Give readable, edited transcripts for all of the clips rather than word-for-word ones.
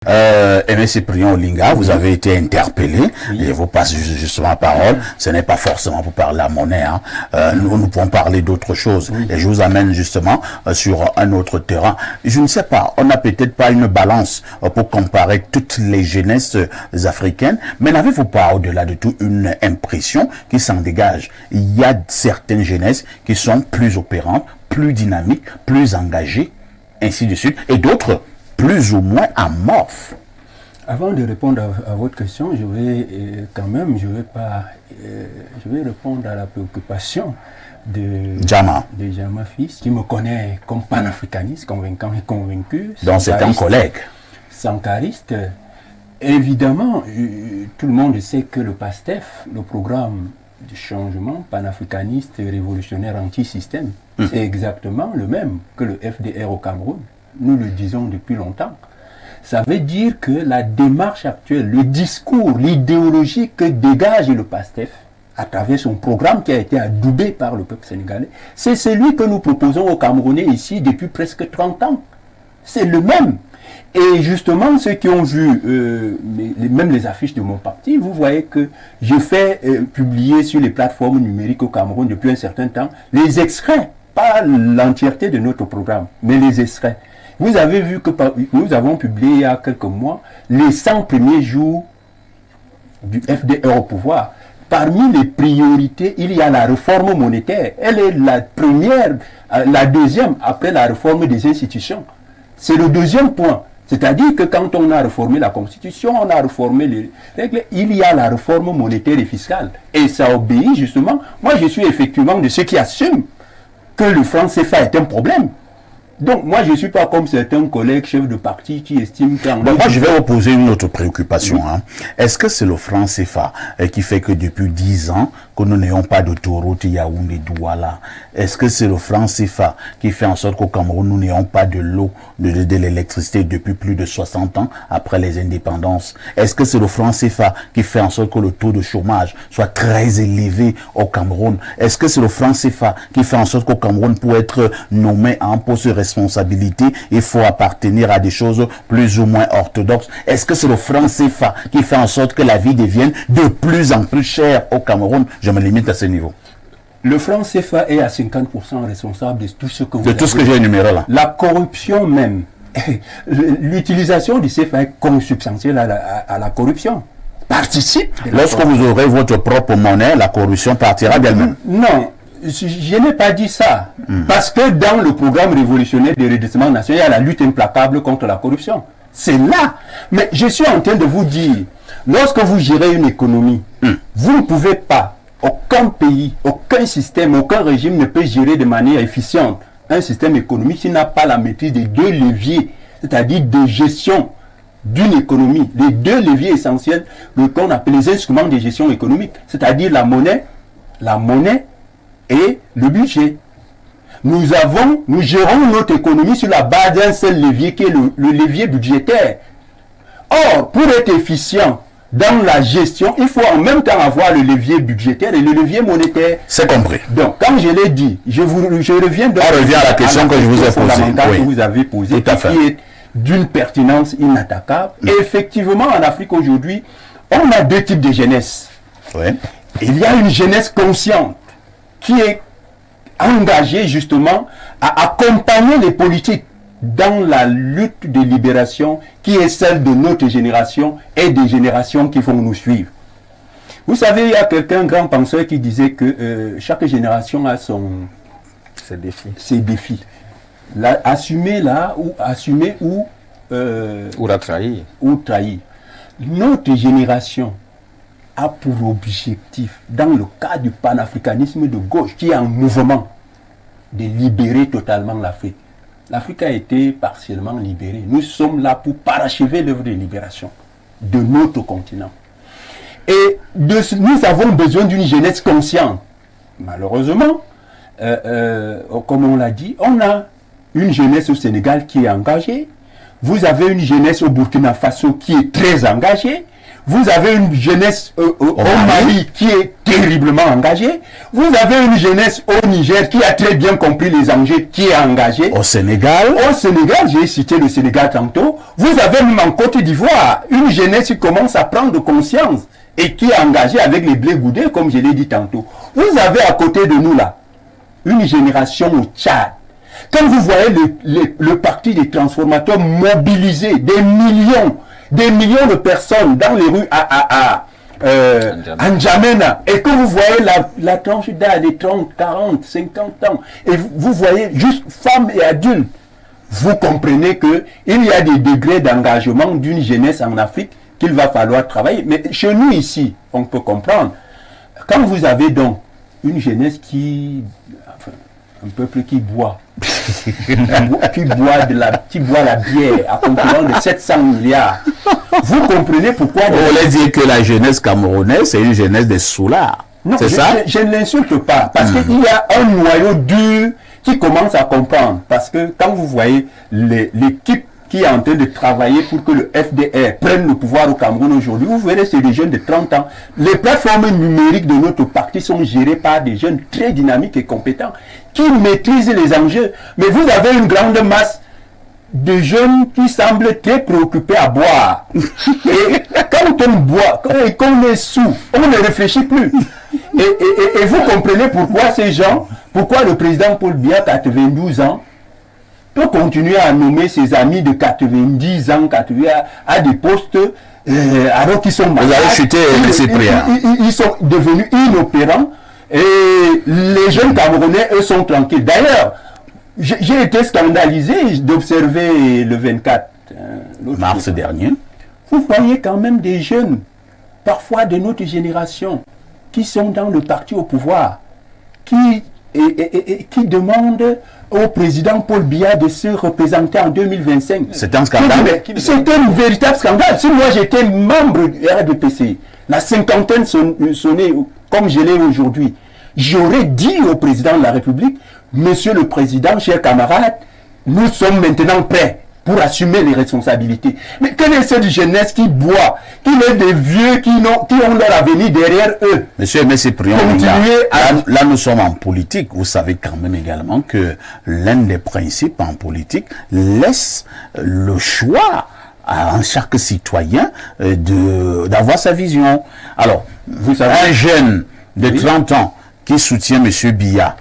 Aimé Cyprien Olinga, vous avez été interpellé, je vous passe justement la parole, ce n'est pas forcément pour parler à monnaie, hein. Nous pouvons parler d'autre chose, et je vous amène justement sur un autre terrain. Je ne sais pas, on n'a peut-être pas une balance pour comparer toutes les jeunesses africaines, mais n'avez-vous pas au-delà de tout une impression qui s'en dégage? Il y a certaines jeunesses qui sont plus opérantes, plus dynamiques, plus engagées, ainsi de suite, et d'autres plus ou moins amorphes. Avant de répondre à votre question, je vais répondre à la préoccupation de Jama Fils, qui me connaît comme panafricaniste, convaincant et convaincu. Donc c'est un collègue. Sankariste. Évidemment, tout le monde sait que le PASTEF, le programme de changement panafricaniste et révolutionnaire anti-système, c'est exactement le même que le FDR au Cameroun. Nous le disons depuis longtemps. Ça veut dire que la démarche actuelle, le discours, l'idéologie que dégage le PASTEF à travers son programme qui a été adoubé par le peuple sénégalais, c'est celui que nous proposons aux Camerounais ici depuis presque 30 ans. C'est le même. Et justement, ceux qui ont vu même les affiches de mon parti, vous voyez que je fais publier sur les plateformes numériques au Cameroun depuis un certain temps les extraits, pas l'entièreté de notre programme, mais les extraits. Vous avez vu que nous avons publié il y a quelques mois les 100 premiers jours du FDR au pouvoir. Parmi les priorités, il y a la réforme monétaire. Elle est la première, la deuxième après la réforme des institutions. C'est le deuxième point. C'est-à-dire que quand on a réformé la Constitution, on a réformé les règles, il y a la réforme monétaire et fiscale. Et ça obéit justement. Moi, je suis effectivement de ceux qui assument que le franc CFA est un problème. Donc, moi, je ne suis pas comme certains collègues chefs de parti qui estiment qu'en... Moi, je vais vous poser une autre préoccupation. Hein. Est-ce que c'est le franc CFA qui fait que depuis 10 ans, que nous n'ayons pas d'autoroute Yaoundé-Douala? Est-ce que c'est le franc CFA qui fait en sorte qu'au Cameroun, nous n'ayons pas de l'eau, de l'électricité depuis plus de 60 ans après les indépendances? Est-ce que c'est le franc CFA qui fait en sorte que le taux de chômage soit très élevé au Cameroun? Est-ce que c'est le franc CFA qui fait en sorte qu'au Cameroun, pour être nommé à un poste de responsabilité, il faut appartenir à des choses plus ou moins orthodoxes? Est-ce que c'est le franc CFA qui fait en sorte que la vie devienne de plus en plus chère au Cameroun? Je me limite à ce niveau. Le franc CFA est à 50% responsable de tout ce que vous de tout ce que j'ai énuméré là. La corruption même. L'utilisation du CFA est consubstantielle à la corruption. Participe. Lorsque vous aurez votre propre monnaie, la corruption partira d'elle-même. Non. Je n'ai pas dit ça. Parce que dans le programme révolutionnaire de redressement national, il y a la lutte implacable contre la corruption. C'est là. Mais je suis en train de vous dire, lorsque vous gérez une économie, vous ne pouvez pas, aucun pays, aucun système, aucun régime ne peut gérer de manière efficiente un système économique qui n'a pas la maîtrise des deux leviers, c'est-à-dire de gestion d'une économie. Les deux leviers essentiels qu'on appelle les instruments de gestion économique, c'est-à-dire la monnaie et le budget. Nous gérons notre économie sur la base d'un seul levier qui est le levier budgétaire. Or, pour être efficient dans la gestion, il faut en même temps avoir le levier budgétaire et le levier monétaire. C'est compris. Donc, comme je l'ai dit, je reviens à la question que je vous ai posée. Oui. Que vous avez posée, qui est d'une pertinence inattaquable. Et effectivement, en Afrique aujourd'hui, on a deux types de jeunesse. Oui. Il y a une jeunesse consciente qui est engagée justement à accompagner les politiques dans la lutte de libération qui est celle de notre génération et des générations qui vont nous suivre. Vous savez, il y a un grand penseur qui disait que chaque génération a ses défis. Assumer ou la trahir. Ou trahir. Notre génération a pour objectif, dans le cas du panafricanisme de gauche, qui est en mouvement, de libérer totalement l'Afrique. L'Afrique a été partiellement libérée. Nous sommes là pour parachever l'œuvre de libération de notre continent. Et nous avons besoin d'une jeunesse consciente. Malheureusement, comme on l'a dit, on a une jeunesse au Sénégal qui est engagée. Vous avez une jeunesse au Burkina Faso qui est très engagée. Vous avez une jeunesse au Mali qui est terriblement engagée. Vous avez une jeunesse au Niger qui a très bien compris les enjeux, qui est engagée. Au Sénégal, j'ai cité le Sénégal tantôt. Vous avez même en Côte d'Ivoire une jeunesse qui commence à prendre conscience et qui est engagée avec les blés goudés, comme je l'ai dit tantôt. Vous avez à côté de nous là, une génération au Tchad. Quand vous voyez le parti des transformateurs mobiliser des millions de personnes dans les rues à N'Djamena, et que vous voyez la tranche d'âge de 30, 40, 50 ans, et vous voyez juste femmes et adultes, vous comprenez qu'il y a des degrés d'engagement d'une jeunesse en Afrique qu'il va falloir travailler. Mais chez nous ici, on peut comprendre, quand vous avez donc une jeunesse un peuple qui boit, qui boit la bière à concurrence de 700 milliards. Vous comprenez pourquoi... On voulait dire que la jeunesse camerounaise, c'est une jeunesse des soulards. Non, c'est ça? Je ne l'insulte pas, parce qu'il y a un noyau dur qui commence à comprendre. Parce que quand vous voyez l'équipe qui est en train de travailler pour que le FDR prenne le pouvoir au Cameroun aujourd'hui, vous verrez, c'est des jeunes de 30 ans. Les plateformes numériques de notre parti sont gérées par des jeunes très dynamiques et compétents qui maîtrisent les enjeux. Mais vous avez une grande masse de jeunes qui semblent très préoccupés à boire. Et quand on boit, quand on est sous, on ne réfléchit plus. Et vous comprenez pourquoi ces gens, pourquoi le président Paul Biya, 92 ans, peut continuer à nommer ses amis de 90 ans, à des postes, alors qu'ils sont malades. Vous avez chuté, Cyprien. Ils sont devenus inopérants, et les jeunes Camerounais, eux, sont tranquilles. D'ailleurs, j'ai été scandalisé d'observer le 24 mars dernier. Vous voyez quand même des jeunes, parfois de notre génération, qui sont dans le parti au pouvoir, qui demandent au président Paul Biya de se représenter en 2025. C'est un scandale. C'était un véritable scandale. Si moi j'étais membre du RDPC, la cinquantaine sonnait comme je l'ai aujourd'hui, j'aurais dit au président de la République, Monsieur le Président, chers camarades, nous sommes maintenant prêts pour assumer les responsabilités. Mais quelle est cette jeunesse qui boit, qui est des vieux qui ont leur avenir derrière eux? Monsieur Cyprien, là nous sommes en politique. Vous savez quand même également que l'un des principes en politique laisse le choix à chaque citoyen d'avoir sa vision. Alors, vous savez, un jeune de 30 ans qui soutient Monsieur Biya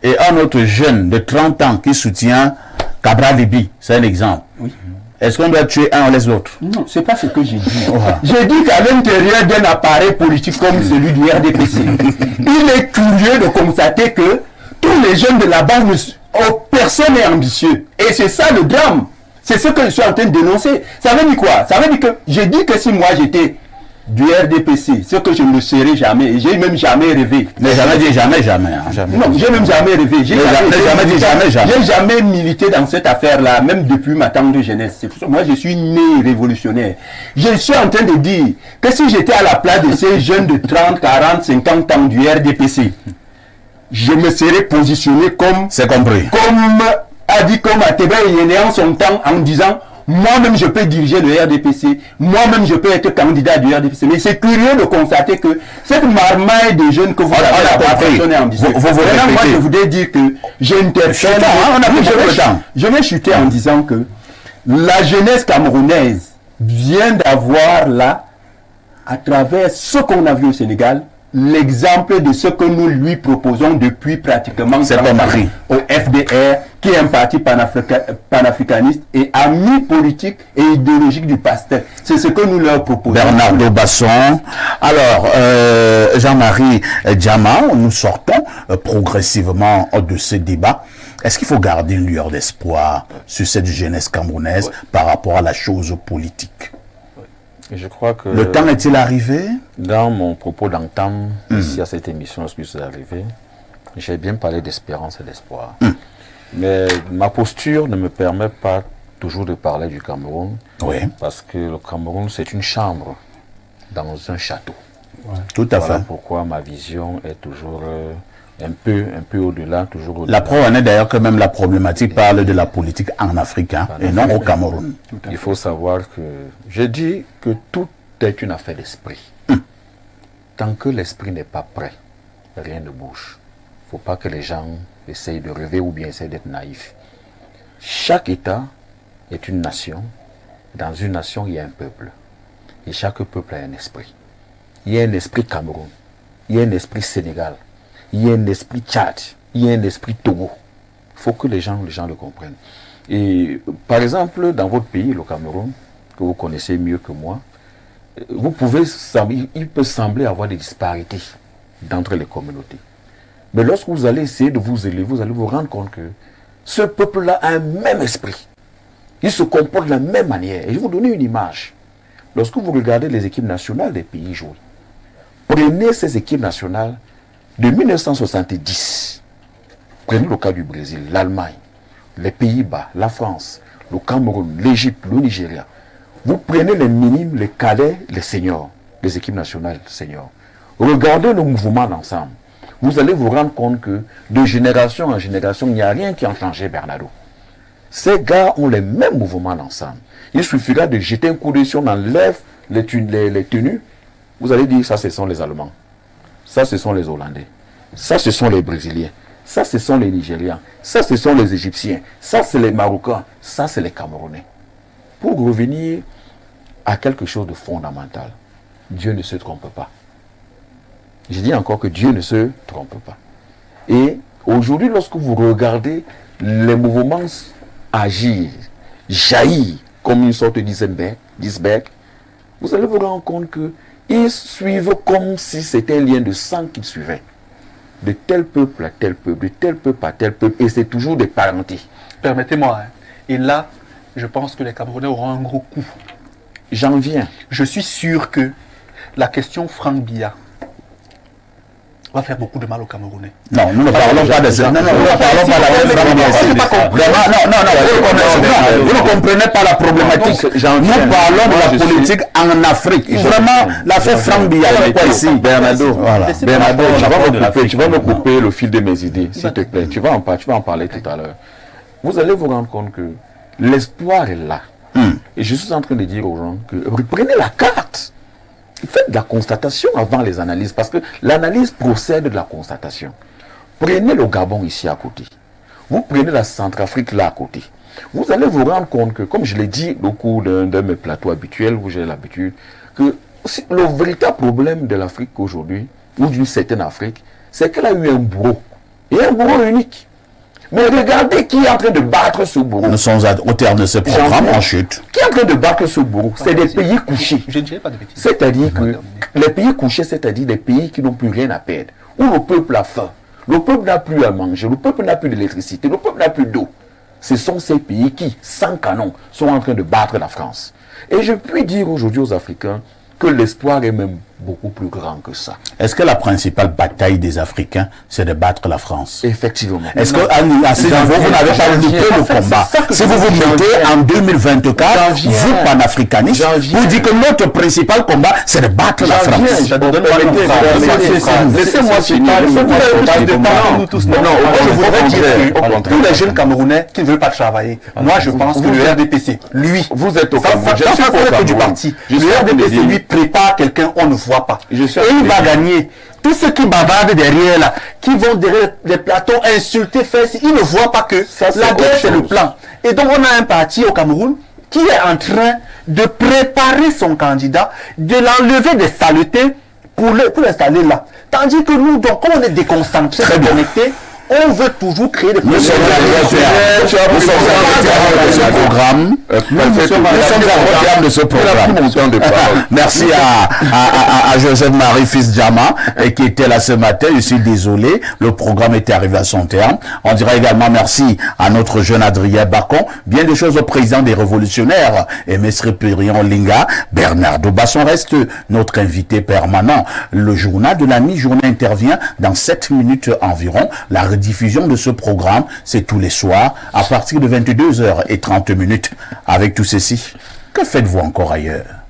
et un autre jeune de 30 ans qui soutient Cabral Libi, c'est un exemple. Oui. Est-ce qu'on doit tuer un ou les autres? Non, c'est pas ce que j'ai dit. J'ai dit qu'à l'intérieur d'un appareil politique comme celui du RDPC, il est curieux de constater que tous les jeunes de la base, personne n'est ambitieux. Et c'est ça le drame. C'est ce que je suis en train de dénoncer. Ça veut dire quoi? Ça veut dire que j'ai dit que si moi j'étais du RDPC, ce que je ne serai jamais, et j'ai même jamais rêvé. Mais jamais dit jamais, jamais. Hein. Jamais. Non, j'ai même jamais rêvé. J'ai jamais milité dans cette affaire-là, même depuis ma tendre jeunesse. C'est pour ça, moi, je suis né révolutionnaire. Je suis en train de dire que si j'étais à la place de ces jeunes de 30, 40, 50 ans du RDPC, je me serais positionné comme... C'est compris. Comme a dit comme Ateba Yéné en son temps, en disant... Moi-même, je peux diriger le RDPC. Moi-même, je peux être candidat du RDPC. Mais c'est curieux de constater que cette marmaille de jeunes que vous avez la personne est ambitieuse. Moi, je voudrais dire que j'ai une personne... Je vais chuter en disant que la jeunesse camerounaise vient d'avoir là, à travers ce qu'on a vu au Sénégal, l'exemple de ce que nous lui proposons depuis pratiquement 30 ans au FDR, qui est un parti panafricaniste et ami politique et idéologique du PASTEF. C'est ce que nous leur proposons. Bernardo Basson. Alors, Jean-Marie Djama, nous sortons progressivement de ce débat. Est-ce qu'il faut garder une lueur d'espoir sur cette jeunesse camerounaise par rapport à la chose politique? Je crois que... Le temps est-il arrivé? Dans mon propos d'entame, ici à cette émission, lorsque c'est arrivé, j'ai bien parlé d'espérance et d'espoir. Mais ma posture ne me permet pas toujours de parler du Cameroun. Oui. Parce que le Cameroun, c'est une chambre dans un château. Ouais. Tout à fait. Pourquoi ma vision est toujours un peu au-delà, toujours au-delà. La preuve en est d'ailleurs que même la problématique parle de la politique en Afrique, hein, et non au Cameroun. Il faut savoir que je dis que toute est une affaire d'esprit. Tant que l'esprit n'est pas prêt, rien ne bouge. Il ne faut pas que les gens essayent de rêver ou bien essayent d'être naïfs. Chaque État est une nation. Dans une nation, il y a un peuple. Et chaque peuple a un esprit. Il y a un esprit Cameroun. Il y a un esprit Sénégal. Il y a un esprit Tchad. Il y a un esprit Togo. Il faut que les gens le comprennent. Et par exemple, dans votre pays, le Cameroun, que vous connaissez mieux que moi, il peut sembler avoir des disparités d'entre les communautés. Mais lorsque vous allez essayer de vous élever, vous allez vous rendre compte que ce peuple-là a un même esprit. Il se comporte de la même manière. Et je vais vous donner une image. Lorsque vous regardez les équipes nationales des pays joués, prenez ces équipes nationales de 1970. Prenez le cas du Brésil, l'Allemagne, les Pays-Bas, la France, le Cameroun, l'Égypte, le Nigeria. Vous prenez les minimes, les cadets, les seniors, les équipes nationales seniors. Regardez le mouvement d'ensemble. Vous allez vous rendre compte que de génération en génération, il n'y a rien qui a changé, Bernardo. Ces gars ont les mêmes mouvements d'ensemble. Il suffira de jeter un coup d'œil si on enlève les tenues. Vous allez dire, ça ce sont les Allemands. Ça ce sont les Hollandais. Ça ce sont les Brésiliens. Ça ce sont les Nigérians. Ça ce sont les Égyptiens. Ça c'est les Marocains. Ça c'est les Camerounais. Pour revenir à quelque chose de fondamental, Dieu ne se trompe pas. Je dis encore que Dieu ne se trompe pas. Et aujourd'hui, lorsque vous regardez les mouvements agir, jaillir comme une sorte d'iceberg, vous allez vous rendre compte qu'ils suivent comme si c'était un lien de sang qu'ils suivaient. De tel peuple à tel peuple, de tel peuple à tel peuple, et c'est toujours des parentés. Permettez-moi, et là, je pense que les Camerounais auront un gros coup. J'en viens. Je suis sûr que la question Franck Biya va faire beaucoup de mal aux Camerounais. Non, nous ne parlons pas de ça. Non, nous ne parlons pas de ça. Vous ne comprenez pas la problématique. Nous parlons de la politique en Afrique. Vraiment, l'affaire Franck Biya, c'est quoi ici? Bernardo, tu vas me couper le fil de mes idées, s'il te plaît. Tu vas en parler tout à l'heure. Vous allez vous rendre compte que l'espoir est là. Et je suis en train de dire aux gens que reprenez la carte. Faites de la constatation avant les analyses, parce que l'analyse procède de la constatation. Prenez le Gabon ici à côté. Vous prenez la Centrafrique là à côté. Vous allez vous rendre compte que, comme je l'ai dit au cours d'un de mes plateaux habituels, où j'ai l'habitude, que le véritable problème de l'Afrique aujourd'hui, ou d'une certaine Afrique, c'est qu'elle a eu un bourreau. Et un bourreau unique. Mais regardez qui est en train de battre ce bourreau. Nous sommes au terme de ce programme en chute. Qui est en train de battre ce bourreau? C'est des pays couchés. Je ne dirai pas de bêtises. C'est-à-dire que les pays couchés, c'est-à-dire des pays qui n'ont plus rien à perdre. Où le peuple a faim. Le peuple n'a plus à manger. Le peuple n'a plus d'électricité. Le peuple n'a plus d'eau. Ce sont ces pays qui, sans canon, sont en train de battre la France. Et je puis dire aujourd'hui aux Africains que l'espoir est même beaucoup plus grand que ça. Est-ce que la principale bataille des Africains, c'est de battre la France? Effectivement. Est-ce qu'à ce niveau, vous n'avez pas lutté le combat? Si vous vous mettez en 2024, vous, panafricanistes, vous dites que notre principal combat, c'est de battre la France. Laissez-moi finir. Tous les jeunes Camerounais qui ne veulent pas travailler. Moi, je pense que le RDPC, lui, vous êtes au Cameroun. Du parti. Le RDPC, lui, prépare quelqu'un, on ne voit pas. Et il va gagner. Tous ceux qui bavardent derrière là, qui vont derrière les plateaux insulter, faire, ils ne voient pas que la guerre c'est le plan. Et donc on a un parti au Cameroun qui est en train de préparer son candidat, de l'enlever des saletés pour l'installer là. Tandis que nous, donc, comme on est déconcentrés, déconnectés, on veut toujours créer des problèmes. Nous sommes à ce programme. Nous sommes à de ce programme. Merci à Joseph-Marie Fils-Djama qui était là ce matin. Je suis désolé, le programme était arrivé à son terme. On dirait également merci à notre jeune Adrien Bacon. Bien des choses au président des révolutionnaires, Mestre Périon Linga. Bernardo Basson reste notre invité permanent. Le journal de la mi-journée intervient dans 7 minutes environ. La diffusion de ce programme, c'est tous les soirs à partir de 22h30. Avec tout ceci, que faites-vous encore ailleurs?